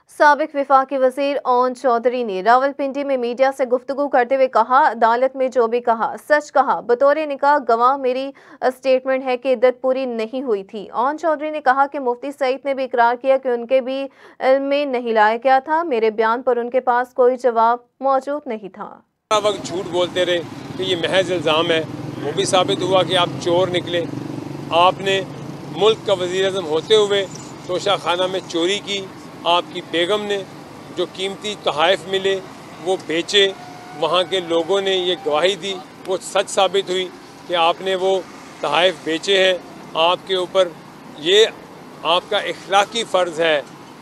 साबिक वफाकी वजीर ओन चौधरी ने रावलपिंडी में मीडिया से गुफ्तगू करते हुए कहा, अदालत में जो भी कहा सच कहा। बतौर निकाह गवाह मेरी स्टेटमेंट है कि इद्दत पूरी नहीं हुई थी। ओन चौधरी ने कहा कि मुफ्ती सईद ने भी इकरार किया कि उनके भी इल्म में नहीं लाया गया था। मेरे बयान पर उनके पास कोई जवाब मौजूद नहीं था। वक्त झूठ बोलते रहे कि ये महज इल्ज़ाम है। वो भी साबित हुआ कि आप चोर निकले। आपने मुल्क का वज़ीर आज़म होते हुए तोशा खाना में चोरी की। आपकी बेगम ने जो कीमती तोहफ़े मिले वो बेचे। वहाँ के लोगों ने ये गवाही दी, वो सच साबित हुई कि आपने वो तोहफ़े बेचे हैं। आपके ऊपर ये आपका इखलाकी फ़र्ज़ है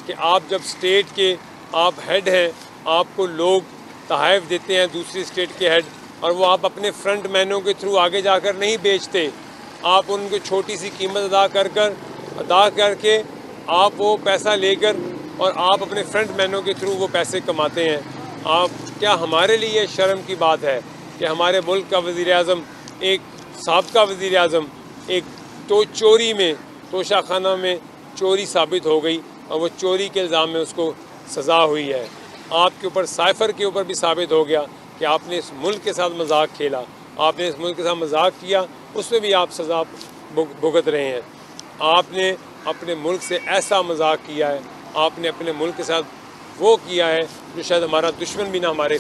कि आप जब स्टेट के आप हेड हैं, आपको लोग तोहफ़े देते हैं दूसरी स्टेट के हेड, और वो आप अपने फ्रंट मैनों के थ्रू आगे जाकर नहीं बेचते। आप उनको छोटी सी कीमत अदा करके आप वो पैसा लेकर और आप अपने फ्रंट मैनों के थ्रू वो पैसे कमाते हैं। आप क्या हमारे लिए शर्म की बात है कि हमारे मुल्क का वज़ीर आज़म, एक साबका वज़ीर आज़म, एक तो चोरी में तोशा खाना में चोरी साबित हो गई और वो चोरी के इल्ज़ाम में उसको सज़ा हुई है। आपके ऊपर साइफ़र के ऊपर भी साबित हो गया कि आपने इस मुल्क के साथ मजाक खेला, आपने इस मुल्क के साथ मजाक किया, उसमें भी आप सज़ा भुगत रहे हैं। आपने अपने मुल्क से ऐसा मजाक किया है, आपने अपने मुल्क के साथ वो किया है जो शायद हमारा दुश्मन भी ना हमारे